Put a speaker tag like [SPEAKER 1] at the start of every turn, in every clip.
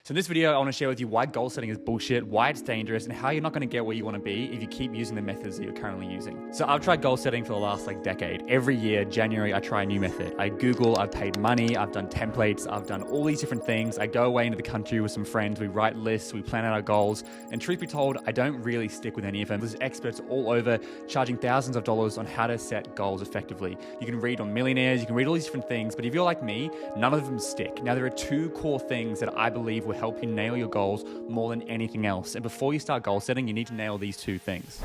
[SPEAKER 1] So in this video, I want to share with you why goal setting is bullshit, why it's dangerous, and how you're not going to get where you want to be if you keep using the methods that you're currently using. So I've tried goal setting for the last decade. Every year, January, I try a new method. I Google, I've paid money, I've done templates, I've done all these different things. I go away into the country with some friends, we write lists, we plan out our goals, and truth be told, I don't really stick with any of them. There's experts all over charging thousands of dollars on how to set goals effectively. You can read on millionaires, you can read all these different things, but if you're like me, none of them stick. Now, there are two core things that I believe will help you nail your goals more than anything else. And before you start goal setting, you need to nail these two things.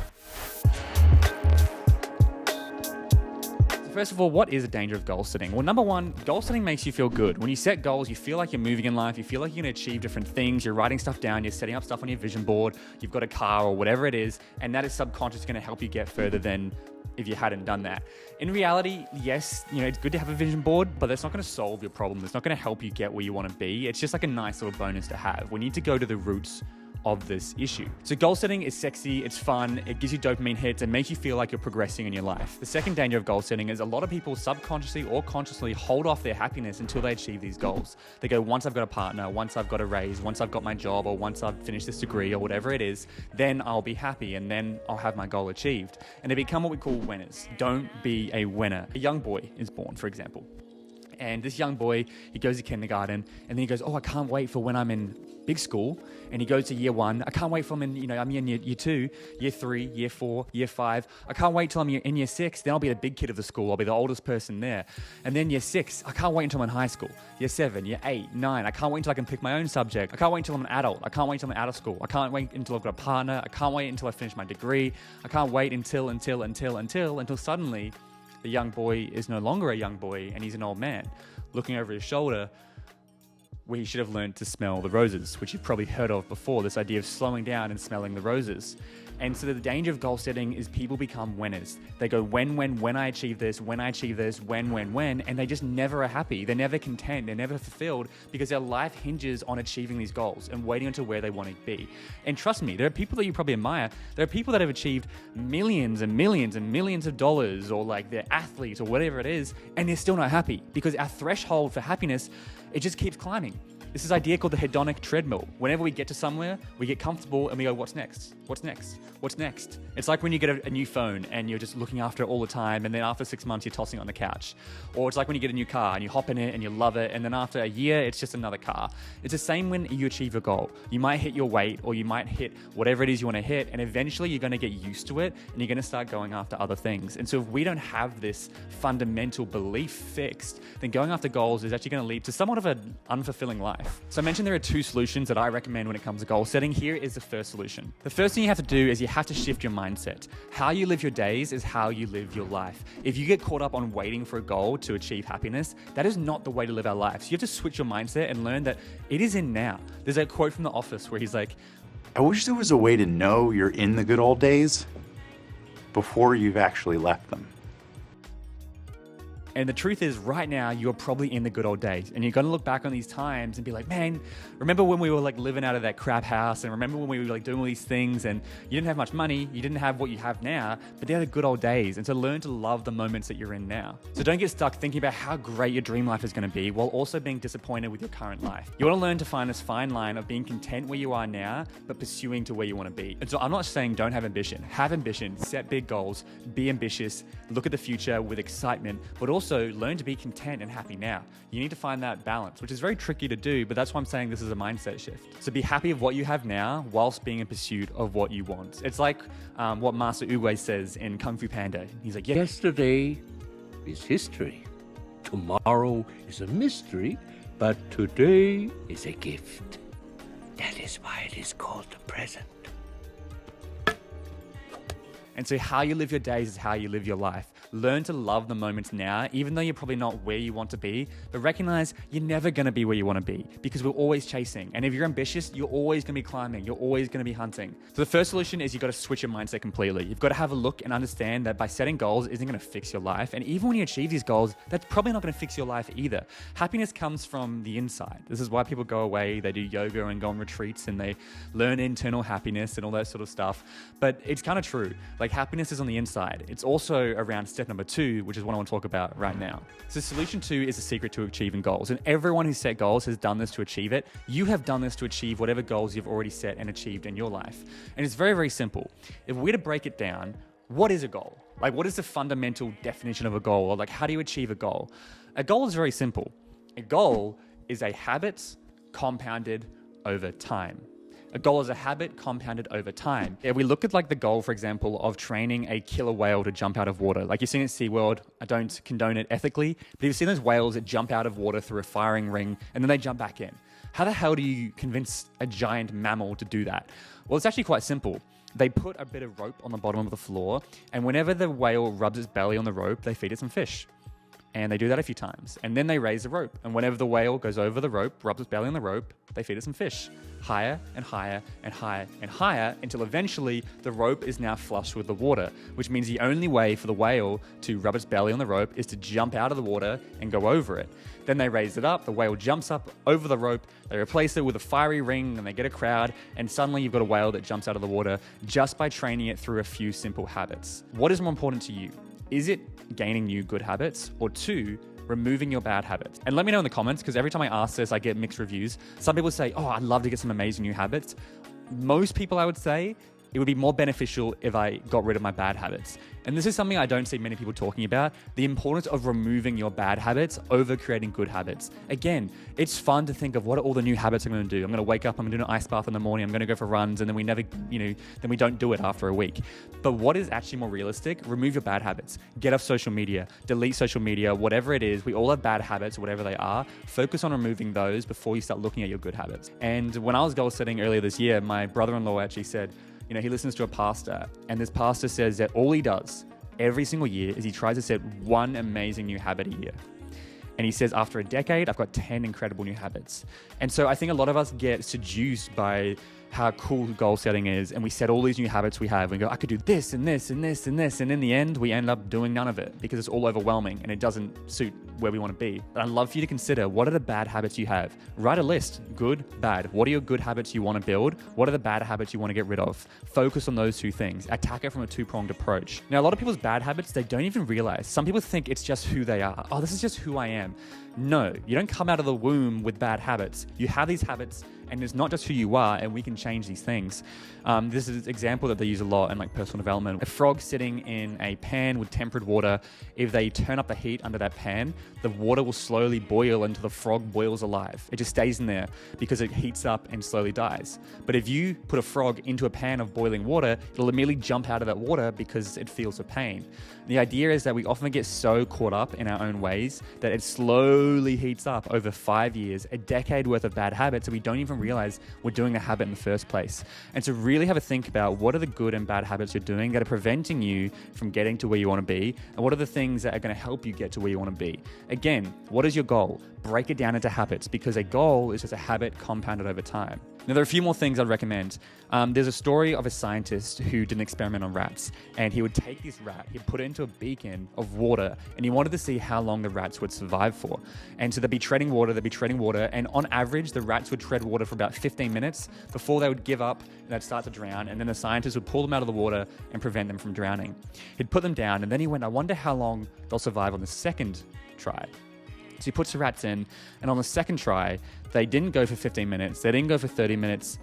[SPEAKER 1] First of all, what is the danger of goal setting? Well, number one, goal setting makes you feel good. When you set goals, you feel like you're moving in life, you feel like you're gonna achieve different things, you're writing stuff down, you're setting up stuff on your vision board, you've got a car or whatever it is, and that is subconscious gonna help you get further than if you hadn't done that. In reality, yes, it's good to have a vision board, but that's not gonna solve your problem. It's not gonna help you get where you wanna be. It's just like a nice little bonus to have. We need to go to the roots of this issue. So goal setting is sexy, it's fun, it gives you dopamine hits and makes you feel like you're progressing in your life. The second danger of goal setting is a lot of people subconsciously or consciously hold off their happiness until they achieve these goals. They go, once I've got a partner, once I've got a raise, once I've got my job, or once I've finished this degree or whatever it is, then I'll be happy and then I'll have my goal achieved. And they become what we call winners. Don't be a winner. A young boy is born, for example. And this young boy, he goes to kindergarten and then he goes, I can't wait for when I'm in big school. And he goes to year one. I can't wait for him I'm in year two, year three, year four, year five. I can't wait till I'm in year six. Then I'll be the big kid of the school. I'll be the oldest person there. And then year six, I can't wait until I'm in high school. Year seven, year eight, nine. I can't wait until I can pick my own subject. I can't wait until I'm an adult. I can't wait until I'm out of school. I can't wait until I've got a partner. I can't wait until I finish my degree. I can't wait until suddenly the young boy is no longer a young boy and he's an old man looking over his shoulder where he should have learned to smell the roses, which you've probably heard of before, this idea of slowing down and smelling the roses. And so the danger of goal setting is people become winners. They go, when I achieve this, when, and they just never are happy. They're never content, they're never fulfilled because their life hinges on achieving these goals and waiting until where they want to be. And trust me, there are people that you probably admire. There are people that have achieved millions and millions and millions of dollars, or they're athletes or whatever it is, and they're still not happy because our threshold for happiness, it just keeps climbing. This is this idea called the hedonic treadmill. Whenever we get to somewhere, we get comfortable and we go, what's next? What's next? What's next? It's like when you get a new phone and you're just looking after it all the time, and then after 6 months, you're tossing it on the couch. Or it's like when you get a new car and you hop in it and you love it, and then after a year, it's just another car. It's the same when you achieve a goal. You might hit your weight, or you might hit whatever it is you want to hit, and eventually you're going to get used to it and you're going to start going after other things. And so if we don't have this fundamental belief fixed, then going after goals is actually going to lead to somewhat of an unfulfilling life. So I mentioned there are two solutions that I recommend when it comes to goal setting. Here is the first solution. The first thing you have to do is you have to shift your mindset. How you live your days is how you live your life. If you get caught up on waiting for a goal to achieve happiness, that is not the way to live our lives. You have to switch your mindset and learn that it is in now. There's a quote from The Office where he's like,
[SPEAKER 2] I wish there was a way to know you're in the good old days before you've actually left them.
[SPEAKER 1] and the truth is, right now, you're probably in the good old days. And you're going to look back on these times and be like, man, remember when we were living out of that crap house? And remember when we were doing all these things and you didn't have much money, you didn't have what you have now, but they're the good old days. And so learn to love the moments that you're in now. So don't get stuck thinking about how great your dream life is going to be while also being disappointed with your current life. You want to learn to find this fine line of being content where you are now, but pursuing to where you want to be. And so I'm not saying don't have ambition. Have ambition, set big goals, be ambitious, look at the future with excitement, but also learn to be content and happy now. You need to find that balance, which is very tricky to do, but that's why I'm saying this is a mindset shift. So be happy of what you have now whilst being in pursuit of what you want. It's like what Master Oogway says in Kung Fu Panda. He's like,
[SPEAKER 3] yesterday is history. Tomorrow is a mystery, but today is a gift. That is why it is called the present.
[SPEAKER 1] And so how you live your days is how you live your life. Learn to love the moments now, even though you're probably not where you want to be, but recognize you're never going to be where you want to be because we're always chasing. And if you're ambitious, you're always going to be climbing. You're always going to be hunting. So the first solution is you've got to switch your mindset completely. You've got to have a look and understand that by setting goals isn't going to fix your life. And even when you achieve these goals, that's probably not going to fix your life either. Happiness comes from the inside. This is why people go away, they do yoga and go on retreats and they learn internal happiness and all that sort of stuff. But it's kind of true. Like happiness is on the inside. It's also around step number 2, which is what I want to talk about right now. So solution 2 is the secret to achieving goals. And everyone who set goals has done this to achieve it. You have done this to achieve whatever goals you've already set and achieved in your life. And it's very, very simple. If we're to break it down, what is a goal? Like, what is the fundamental definition of a goal? Or like, how do you achieve a goal? A goal is very simple. A goal is a habit compounded over time. A goal is a habit compounded over time. If we look at like the goal, for example, of training a killer whale to jump out of water, like you've seen at SeaWorld, I don't condone it ethically, but you've seen those whales that jump out of water through a firing ring and then they jump back in. How the hell do you convince a giant mammal to do that? Well, it's actually quite simple. They put a bit of rope on the bottom of the floor, and whenever the whale rubs its belly on the rope, they feed it some fish. And they do that a few times. And then they raise the rope. And whenever the whale goes over the rope, rubs its belly on the rope, they feed it some fish. Higher and higher and higher and higher until eventually the rope is now flush with the water, which means the only way for the whale to rub its belly on the rope is to jump out of the water and go over it. Then they raise it up, the whale jumps up over the rope, they replace it with a fiery ring and they get a crowd, and suddenly you've got a whale that jumps out of the water just by training it through a few simple habits. What is more important to you? Is it gaining new good habits, or 2, removing your bad habits? And let me know in the comments, because every time I ask this, I get mixed reviews. Some people say, oh, I'd love to get some amazing new habits. Most people, I would say, it would be more beneficial if I got rid of my bad habits. And this is something I don't see many people talking about, the importance of removing your bad habits over creating good habits. Again, it's fun to think of what are all the new habits I'm going to do. I'm going to wake up, I'm going to do an ice bath in the morning, I'm going to go for runs, and then we never, then we don't do it after a week. But what is actually more realistic? Remove your bad habits. Get off social media, delete social media, whatever it is. We all have bad habits, whatever they are. Focus on removing those before you start looking at your good habits. And when I was goal setting earlier this year, my brother-in-law actually said, he listens to a pastor, and this pastor says that all he does every single year is he tries to set one amazing new habit a year. And he says, after a decade, I've got 10 incredible new habits. And so I think a lot of us get seduced by how cool goal setting is, and we set all these new habits we have, and we go, I could do this and this and this and this, and in the end, we end up doing none of it because it's all overwhelming and it doesn't suit where we want to be. But I'd love for you to consider, what are the bad habits you have? Write a list, good, bad. What are your good habits you want to build? What are the bad habits you want to get rid of? Focus on those 2 things. Attack it from a 2-pronged approach. Now, a lot of people's bad habits, they don't even realize. Some people think it's just who they are. Oh, this is just who I am. No, you don't come out of the womb with bad habits. You have these habits, and it's not just who you are, and we can change these things. This is an example that they use a lot in like personal development. A frog sitting in a pan with tempered water, if they turn up the heat under that pan, the water will slowly boil until the frog boils alive. It just stays in there because it heats up and slowly dies. But if you put a frog into a pan of boiling water, it'll immediately jump out of that water because it feels the pain. The idea is that we often get so caught up in our own ways that it slowly heats up over 5 years, a decade worth of bad habits, so we don't even realize we're doing the habit in the first place. And to really have a think about what are the good and bad habits you're doing that are preventing you from getting to where you want to be, and what are the things that are going to help you get to where you want to be. Again, what is your goal? Break it down into habits, because a goal is just a habit compounded over time. Now, there are a few more things I'd recommend. There's a story of a scientist who did an experiment on rats, and he would take this rat, he'd put it into a beacon of water, and he wanted to see how long the rats would survive for. And so they'd be treading water, and on average, the rats would tread water for about 15 minutes before they would give up and they'd start to drown, and then the scientist would pull them out of the water and prevent them from drowning. He'd put them down, and then he went, I wonder how long they'll survive on the second try. So he puts the rats in, and on the second try, they didn't go for 15 minutes, they didn't go for 30 minutes,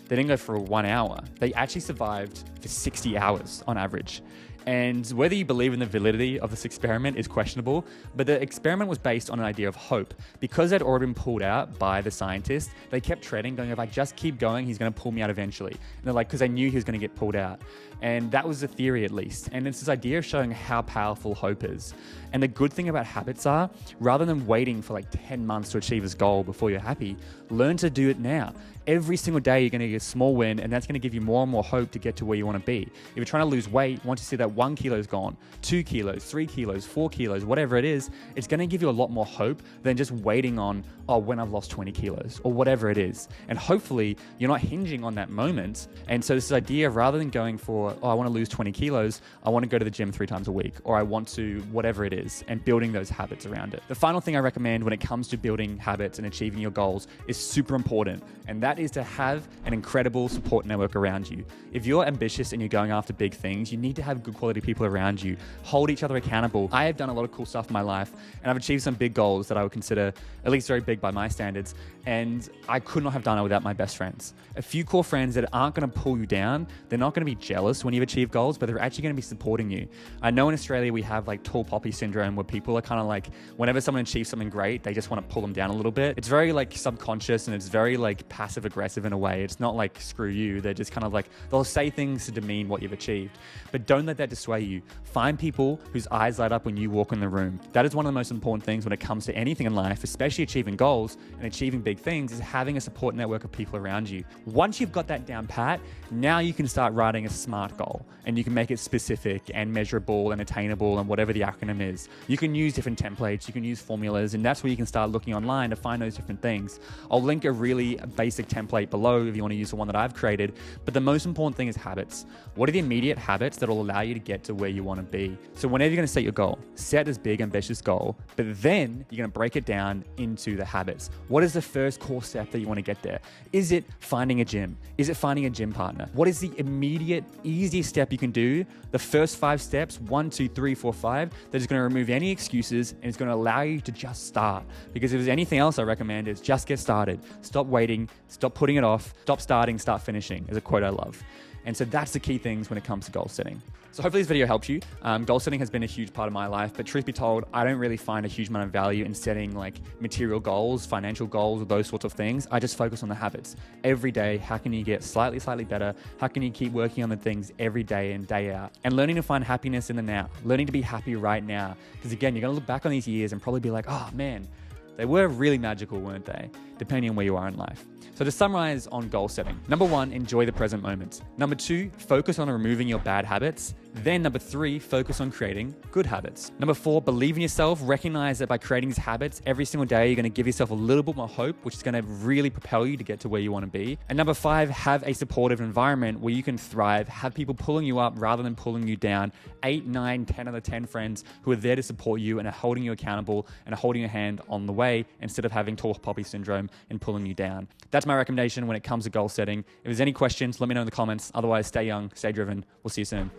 [SPEAKER 1] they didn't go for 1 hour. They actually survived for 60 hours on average. And whether you believe in the validity of this experiment is questionable, but the experiment was based on an idea of hope. Because they'd already been pulled out by the scientist, they kept treading, going, if I just keep going, he's going to pull me out eventually. And they're like, because they knew he was going to get pulled out. And that was the theory, at least. And it's this idea of showing how powerful hope is. And the good thing about habits are, rather than waiting for like 10 months to achieve this goal before you're happy, learn to do it now. Every single day, you're going to get a small win, and that's going to give you more and more hope to get to where you want to be. If you're trying to lose weight, once you see that 1 kilo is gone, 2 kilos, 3 kilos, 4 kilos, whatever it is, it's going to give you a lot more hope than just waiting on, oh, when I've lost 20 kilos or whatever it is. And hopefully you're not hinging on that moment. And so this idea of rather than going for, oh, I want to lose 20 kilos, I want to go to the gym 3 times a week, or I want to whatever it is, and building those habits around it. The final thing I recommend when it comes to building habits and achieving your goals is super important. And that is to have an incredible support network around you. If you're ambitious and you're going after big things, you need to have good quality people around you. Hold each other accountable. I have done a lot of cool stuff in my life, and I've achieved some big goals that I would consider at least very big by my standards. And I could not have done it without my best friends. A few core friends that aren't going to pull you down. They're not going to be jealous when you've achieved goals, but they're actually going to be supporting you. I know in Australia we have like tall poppy syndrome, where people are kind of like, whenever someone achieves something great, they just want to pull them down a little bit. It's very like subconscious, and it's very like passive aggressive in a way. It's not like screw you. They're just kind of like, they'll say things to demean what you've achieved. But don't let that dissuade you. Find people whose eyes light up when you walk in the room. That is one of the most important things when it comes to anything in life, especially achieving goals and achieving big things, is having a support network of people around you. Once you've got that down pat, now you can start writing a SMART goal, and you can make it specific and measurable and attainable and whatever the acronym is. You can use different templates, you can use formulas, and that's where you can start looking online to find those different things. I'll link a really basic template below if you want to use the one that I've created, but the most important thing is habits. What are the immediate habits that will allow you to get to where you want to be? So whenever you're going to set your goal, set this big ambitious goal, but then you're going to break it down into the habits. What is the first core step that you want to get there? Is it finding a gym? Is it finding a gym partner? What is the immediate, easiest step you can do? The first 5 steps, 1, 2, 3, 4, 5, that is going to remove any excuses, and it's going to allow you to just start. Because if there's anything else I recommend, is just get started. Stop waiting, stop putting it off, stop starting, start finishing, is a quote I love. And so that's the key things when it comes to goal setting. So hopefully this video helps you. Goal setting has been a huge part of my life, but truth be told, I don't really find a huge amount of value in setting like material goals, financial goals, or those sorts of things. I just focus on the habits. Every day, how can you get slightly better? How can you keep working on the things every day and day out? And learning to find happiness in the now, learning to be happy right now. Because again, you're gonna look back on these years and probably be like, oh man, they were really magical, weren't they? Depending on where you are in life. So to summarize on goal setting, number 1, enjoy the present moment. Number 2, focus on removing your bad habits. Then number 3, focus on creating good habits. Number 4, believe in yourself. Recognize that by creating these habits every single day, you're going to give yourself a little bit more hope, which is going to really propel you to get to where you want to be. And number 5, have a supportive environment where you can thrive, have people pulling you up rather than pulling you down. 8, 9, 10 out of 10 friends who are there to support you and are holding you accountable and are holding your hand on the way instead of having tall poppy syndrome and pulling you down. That's my recommendation when it comes to goal setting. If there's any questions, let me know in the comments. Otherwise, stay young, stay driven. We'll see you soon.